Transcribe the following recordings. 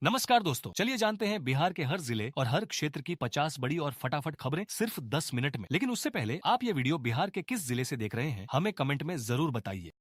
नमस्कार दोस्तों, चलिए जानते हैं बिहार के हर जिले और हर क्षेत्र की 50 बड़ी और फटाफट खबरें सिर्फ 10 मिनट में। लेकिन उससे पहले आप ये वीडियो बिहार के किस जिले से देख रहे हैं, हमें कमेंट में जरूर बताइए।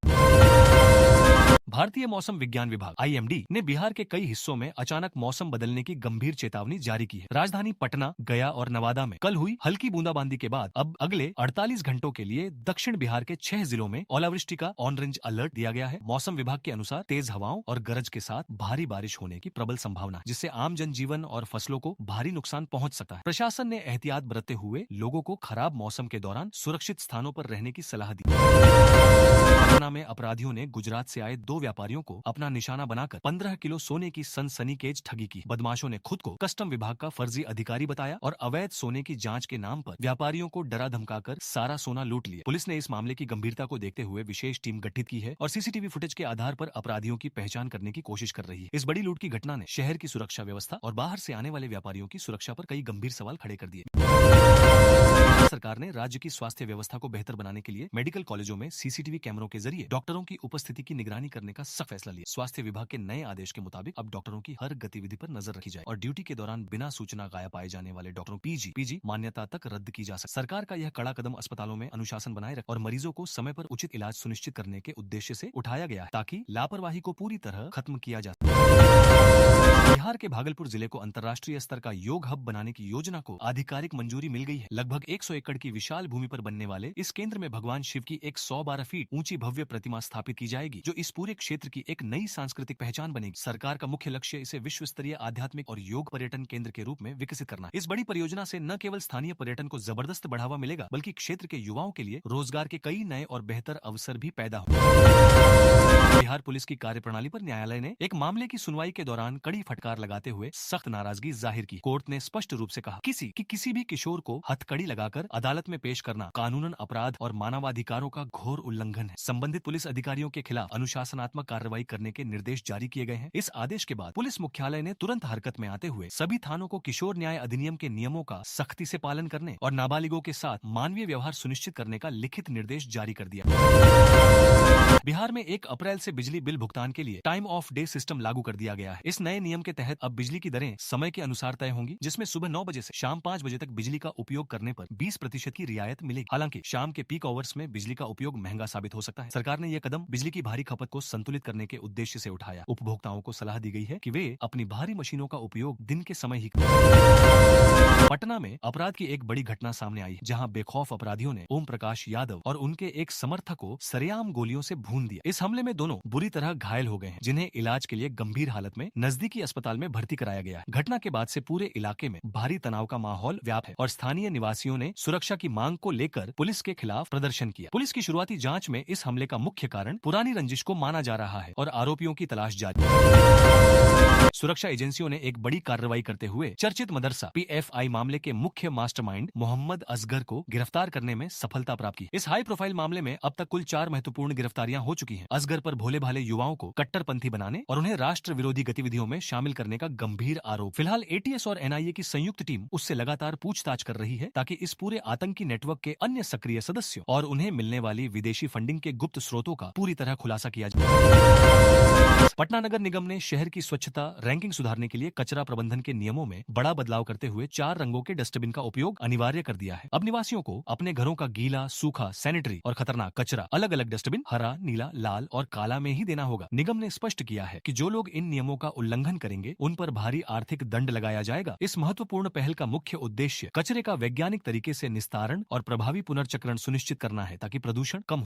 भारतीय मौसम विज्ञान विभाग (IMD) ने बिहार के कई हिस्सों में अचानक मौसम बदलने की गंभीर चेतावनी जारी की है। राजधानी पटना, गया और नवादा में कल हुई हल्की बूंदाबांदी के बाद अब अगले 48 घंटों के लिए दक्षिण बिहार के 6 जिलों में ओलावृष्टि का ऑरेंज अलर्ट दिया गया है। मौसम विभाग के अनुसार तेज हवाओं और गरज के साथ भारी बारिश होने की प्रबल संभावना है, जिससे आम जनजीवन और फसलों को भारी नुकसान पहुंच सकता है। प्रशासन ने एहतियात बरतते हुए लोगों को खराब मौसम के दौरान सुरक्षित स्थानों पर रहने की सलाह दी। पटना में अपराधियों ने गुजरात से आए 2 व्यापारियों को अपना निशाना बनाकर 15 किलो सोने की सनसनीखेज ठगी की। बदमाशों ने खुद को कस्टम विभाग का फर्जी अधिकारी बताया और अवैध सोने की जांच के नाम पर व्यापारियों को डरा धमकाकर सारा सोना लूट लिया। पुलिस ने इस मामले की गंभीरता को देखते हुए विशेष टीम गठित की है और सीसीटीवी फुटेज के आधार पर अपराधियों की पहचान करने की कोशिश कर रही है। इस बड़ी लूट की घटना ने शहर की सुरक्षा व्यवस्था और बाहर से आने वाले व्यापारियों की सुरक्षा पर कई गंभीर सवाल खड़े कर दिए। बिहार सरकार ने राज्य की स्वास्थ्य व्यवस्था को बेहतर बनाने के लिए मेडिकल कॉलेजों में सीसीटीवी कैमरों के जरिए डॉक्टरों की उपस्थिति की निगरानी करने का सख्त फैसला लिया। स्वास्थ्य विभाग के नए आदेश के मुताबिक अब डॉक्टरों की हर गतिविधि पर नजर रखी जाए और ड्यूटी के दौरान बिना सूचना गायब पाए जाने वाले डॉक्टरों पीजी मान्यता तक रद्द की जा सके। सरकार का यह कड़ा कदम अस्पतालों में अनुशासन बनाए रख और मरीजों को समय पर उचित इलाज सुनिश्चित करने के उद्देश्य से उठाया गया है, ताकि लापरवाही को पूरी तरह खत्म किया जा सके। बिहार के भागलपुर जिले को अंतर्राष्ट्रीय स्तर का योग हब बनाने की योजना को आधिकारिक मंजूरी मिल गई है। लगभग 100 एकड़ की विशाल भूमि पर बनने वाले इस केंद्र में भगवान शिव की एक 112 फीट ऊंची भव्य प्रतिमा स्थापित की जाएगी, जो इस पूरे क्षेत्र की एक नई सांस्कृतिक पहचान बनेगी। सरकार का मुख्य लक्ष्य इसे विश्व स्तरीय आध्यात्मिक और योग पर्यटन केंद्र के रूप में विकसित करना है। इस बड़ी परियोजना से न केवल स्थानीय पर्यटन को जबरदस्त बढ़ावा मिलेगा, बल्कि क्षेत्र के युवाओं के लिए रोजगार के कई नए और बेहतर अवसर भी पैदा होंगे। बिहार पुलिस की कार्यप्रणाली पर न्यायालय ने एक मामले की सुनवाई के दौरान कड़ी फटकार लगाते हुए सख्त नाराजगी जाहिर की। कोर्ट ने स्पष्ट रूप से कहा किसी भी किशोर को हथकड़ी लगाकर अदालत में पेश करना कानूनन अपराध और मानवाधिकारों का घोर उल्लंघन है। संबंधित पुलिस अधिकारियों के खिलाफ अनुशासनात्मक कार्रवाई करने के निर्देश जारी किए गए हैं। इस आदेश के बाद पुलिस मुख्यालय ने तुरंत हरकत में आते हुए सभी थानों को किशोर न्याय अधिनियम के नियमों का सख्ती से पालन करने और नाबालिगों के साथ मानवीय व्यवहार सुनिश्चित करने का लिखित निर्देश जारी कर दिया। बिहार में 1 अप्रैल से बिजली बिल भुगतान के लिए टाइम ऑफ डे सिस्टम लागू कर दिया गया है। इस नए नियम के तहत अब बिजली की दरें समय के अनुसार तय होंगी, जिसमें सुबह 9 बजे से शाम 5 बजे तक बिजली का उपयोग करने पर 20% की रियायत मिलेगी। हालांकि शाम के पीक आवर्स में बिजली का उपयोग महंगा साबित हो सकता है। सरकार ने यह कदम बिजली की भारी खपत को संतुलित करने के उद्देश्य से उठाया। उपभोक्ताओं को सलाह दी गई है कि वे अपनी भारी मशीनों का उपयोग दिन के समय ही करें। पटना में अपराध की एक बड़ी घटना सामने आई, जहां बेखौफ अपराधियों ने ओम प्रकाश यादव और उनके एक समर्थक को सरेआम गोलियों से भून दिया। इस हमले में दोनों बुरी तरह घायल हो गए हैं, जिन्हें इलाज के लिए गंभीर हालत में नजदीकी अस्पताल में भर्ती कराया गया है। घटना के बाद से पूरे इलाके में भारी तनाव का माहौल व्याप्त है और स्थानीय निवासियों ने सुरक्षा की मांग को लेकर पुलिस के खिलाफ प्रदर्शन किया। पुलिस की शुरुआती जांच में इस हमले का मुख्य कारण पुरानी रंजिश को माना जा रहा है और आरोपियों की तलाश जारी है। सुरक्षा एजेंसियों ने एक बड़ी कार्रवाई करते हुए चर्चित मदरसा PFI मामले के मुख्य मास्टरमाइंड मोहम्मद असगर को गिरफ्तार करने में सफलता प्राप्त की। इस हाई प्रोफाइल मामले में अब तक कुल 4 महत्वपूर्ण गिरफ्तारियां हो चुकी हैं। असगर पर भोले भाले युवाओं को कट्टरपंथी बनाने और उन्हें राष्ट्र विरोधी गतिविधियों में शामिल करने का गंभीर आरोप। फिलहाल ATS और NIA की संयुक्त टीम उससे लगातार पूछताछ कर रही है, ताकि इस पूरे आतंकी नेटवर्क के अन्य सक्रिय सदस्यों और उन्हें मिलने वाली विदेशी फंडिंग के गुप्त स्रोतों का पूरी तरह खुलासा किया जाए। पटना नगर निगम ने शहर की स्वच्छता रैंकिंग सुधारने के लिए कचरा प्रबंधन के नियमों में बड़ा बदलाव करते हुए 4 रंगों के डस्टबिन का उपयोग अनिवार्य कर दिया है। अब निवासियों को अपने घरों का गीला, सूखा, सैनिटरी और खतरनाक कचरा अलग अलग डस्टबिन हरा, नीला, लाल और काला में ही देना होगा। निगम ने स्पष्ट किया है कि जो लोग इन नियमों का उल्लंघन करेंगे, उन पर भारी आर्थिक दंड लगाया जाएगा। इस महत्वपूर्ण पहल का मुख्य उद्देश्य कचरे का वैज्ञानिक तरीके से निस्तारण और प्रभावी पुनर्चक्रण सुनिश्चित करना है, ताकि प्रदूषण कम हो।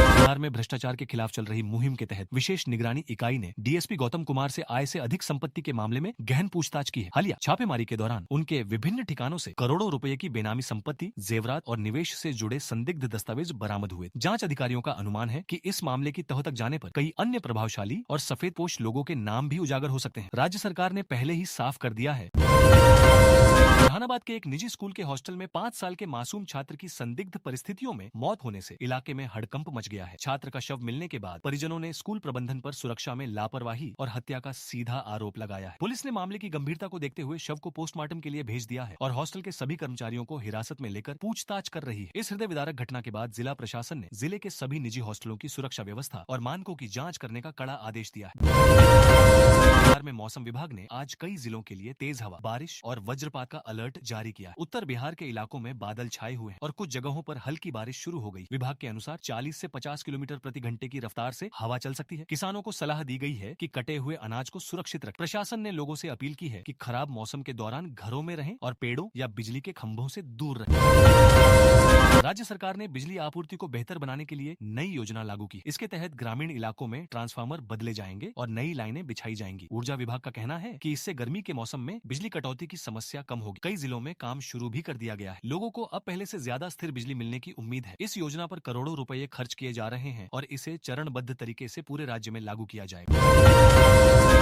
बिहार में भ्रष्टाचार के खिलाफ चल रही मुहिम के तहत विशेष निगरानी इकाई ने DSP गौतम कुमार से आय से अधिक संपत्ति के मामले में गहन पूछताछ की है। हालिया छापेमारी के दौरान उनके विभिन्न ठिकानों से करोड़ों रुपए की बेनामी संपत्ति, जेवरात और निवेश से जुड़े संदिग्ध दस्तावेज बरामद हुए। जांच अधिकारियों का अनुमान है कि इस मामले की तह तक जाने पर कई अन्य प्रभावशाली और सफेदपोश लोगों के नाम भी उजागर हो सकते हैं। राज्य सरकार ने पहले ही साफ कर दिया है जहानाबाद के एक निजी स्कूल के हॉस्टल में 5 साल के मासूम छात्र की संदिग्ध परिस्थितियों में मौत होने से इलाके में हड़कंप मच गया है। छात्र का शव मिलने के बाद परिजनों ने स्कूल प्रबंधन पर सुरक्षा में लापरवाही और हत्या का सीधा आरोप लगाया है। पुलिस ने मामले की गंभीरता को देखते हुए शव को पोस्टमार्टम के लिए भेज दिया है और हॉस्टल के सभी कर्मचारियों को हिरासत में लेकर पूछताछ कर रही है। इस हृदय विदारक घटना के बाद जिला प्रशासन ने जिले के सभी निजी हॉस्टलों की सुरक्षा व्यवस्था और मानकों की जाँच करने का कड़ा आदेश दिया है। बिहार में मौसम विभाग ने आज कई जिलों के लिए तेज हवा, बारिश और वज्रपात का अलर्ट जारी किया। उत्तर बिहार के इलाकों में बादल छाए हुए हैं और कुछ जगहों पर हल्की बारिश शुरू हो गई। विभाग के अनुसार 40 से 50 किलोमीटर प्रति घंटे की रफ्तार से हवा चल सकती है। किसानों को सलाह दी गई है कि कटे हुए अनाज को सुरक्षित रखें। प्रशासन ने लोगों से अपील की है कि खराब मौसम के दौरान घरों में रहें और पेड़ों या बिजली के खंभों से दूर रहें। राज्य सरकार ने बिजली आपूर्ति को बेहतर बनाने के लिए नई योजना लागू की। इसके तहत ग्रामीण इलाकों में ट्रांसफार्मर बदले जाएंगे और नई लाइनें बिछाई जाएंगी। ऊर्जा विभाग का कहना है कि इससे गर्मी के मौसम में बिजली कटौती की समस्या कम होगी। कई जिलों में काम शुरू भी कर दिया गया है। लोगों को अब पहले से ज्यादा स्थिर बिजली मिलने की उम्मीद है। इस योजना पर करोड़ों रुपए खर्च किए जा रहे हैं और इसे चरणबद्ध तरीके से पूरे राज्य में लागू किया जाएगा।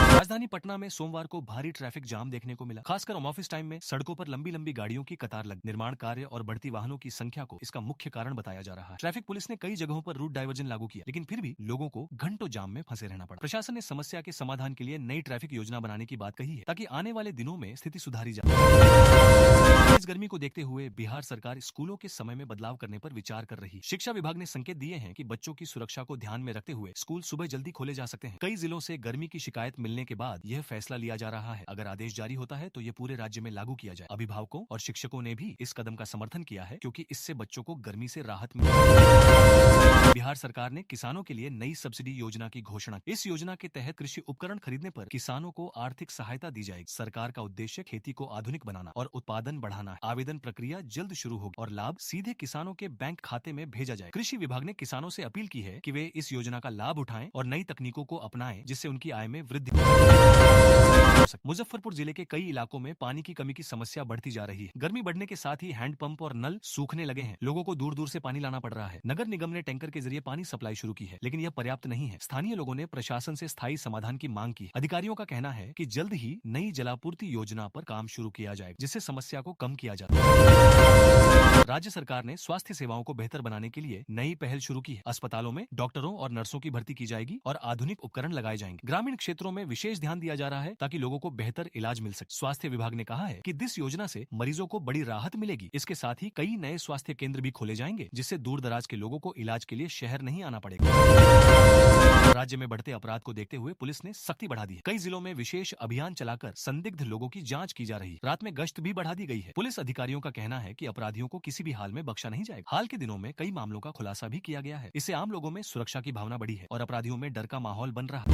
राजधानी पटना में सोमवार को भारी ट्रैफिक जाम देखने को मिला। खासकर ऑफिस टाइम में सड़कों पर लंबी लंबी गाड़ियों की कतार लग। निर्माण कार्य और बढ़ती वाहनों की संख्या को इसका मुख्य कारण बताया जा रहा है। ट्रैफिक पुलिस ने कई जगहों पर रूट डायवर्जन लागू किया, लेकिन फिर भी लोगों को घंटों जाम में फंसे रहना पड़ा। प्रशासन ने समस्या के समाधान के लिए नई ट्रैफिक योजना बनाने की बात कही है ताकि आने वाले दिनों में स्थिति सुधारी जाए। इस गर्मी को देखते हुए बिहार सरकार स्कूलों के समय में बदलाव करने पर विचार कर रही है। शिक्षा विभाग ने संकेत दिए हैं कि बच्चों की सुरक्षा को ध्यान में रखते हुए स्कूल सुबह जल्दी खोले जा सकते हैं। कई जिलों से गर्मी की शिकायत मिलने के बाद यह फैसला लिया जा रहा है। अगर आदेश जारी होता है तो ये पूरे राज्य में लागू किया जाए। अभिभावकों और शिक्षकों ने भी इस कदम का समर्थन किया है क्योंकि इससे बच्चों को गर्मी से राहत मिलेगी। बिहार सरकार ने किसानों के लिए नई सब्सिडी योजना की घोषणा। इस योजना के तहत कृषि उपकरण खरीदने पर किसानों को आर्थिक सहायता दी जाएगी। सरकार का उद्देश्य खेती को आधुनिक बनाना और उत्पादन बढ़ाना है। आवेदन प्रक्रिया जल्द शुरू होगी और लाभ सीधे किसानों के बैंक खाते में भेजा जाए। कृषि विभाग ने किसानों से अपील की है कि वे इस योजना का लाभ उठाएं और नई तकनीकों को अपनाएं जिससे उनकी आय में वृद्धि हो सके। मुजफ्फरपुर जिले के कई इलाकों में पानी की कमी की समस्या बढ़ती जा रही है। गर्मी बढ़ने के साथ ही हैंडपंप और नल सूखने लगे हैं। लोगों को दूर दूर से पानी लाना पड़ रहा है। नगर निगम ने टैंकर के जरिए पानी सप्लाई शुरू की है, लेकिन यह पर्याप्त नहीं है। स्थानीय लोगों ने प्रशासन से स्थायी समाधान की मांग की। अधिकारियों का कहना है कि जल्द ही नई जलापूर्ति योजना पर काम शुरू किया जाएगा जिससे समस्या को कम किया जाता है। राज्य सरकार ने स्वास्थ्य सेवाओं को बेहतर बनाने के लिए नई पहल शुरू की है। अस्पतालों में डॉक्टरों और नर्सों की भर्ती की जाएगी और आधुनिक उपकरण लगाए जाएंगे। ग्रामीण क्षेत्रों में विशेष ध्यान दिया जा रहा है ताकि लोगों को बेहतर इलाज मिल सके। स्वास्थ्य विभाग ने कहा है कि इस योजना से मरीजों को बड़ी राहत मिलेगी। इसके साथ ही कई नए स्वास्थ्य केंद्र भी खोले जाएंगे जिससे दूर दराज के लोगों को इलाज के लिए शहर नहीं आना पड़ेगा। राज्य में बढ़ते अपराध को देखते हुए पुलिस ने सख्ती बढ़ा दी है। कई जिलों में विशेष अभियान चलाकर संदिग्ध लोगों की जांच की जा रही है। रात में गश्त भी बढ़ा दी गई है। पुलिस अधिकारियों का कहना है कि अपराधियों को किसी भी हाल में बख्शा नहीं जाएगा। हाल के दिनों में कई मामलों का खुलासा भी किया गया है। इससे आम लोगों में सुरक्षा की भावना बढ़ी है और अपराधियों में डर का माहौल बन रहा है।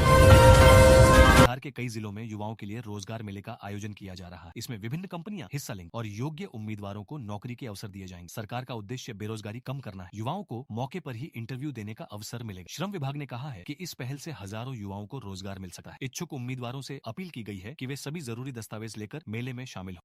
बिहार के कई जिलों में युवाओं के लिए रोजगार मेले का आयोजन किया जा रहा है। इसमें विभिन्न कंपनियां हिस्सा लेंगी और योग्य उम्मीदवारों को नौकरी के अवसर दिए जाएंगे। सरकार का उद्देश्य बेरोजगारी कम करना है। युवाओं को मौके पर ही इंटरव्यू देने का अवसर मिलेगा। श्रम विभाग ने कहा है कि इस पहल से हजारों युवाओं को रोजगार मिल सकता है। इच्छुक उम्मीदवारों से अपील की गई है कि वे सभी जरूरी दस्तावेज लेकर मेले में शामिल हो।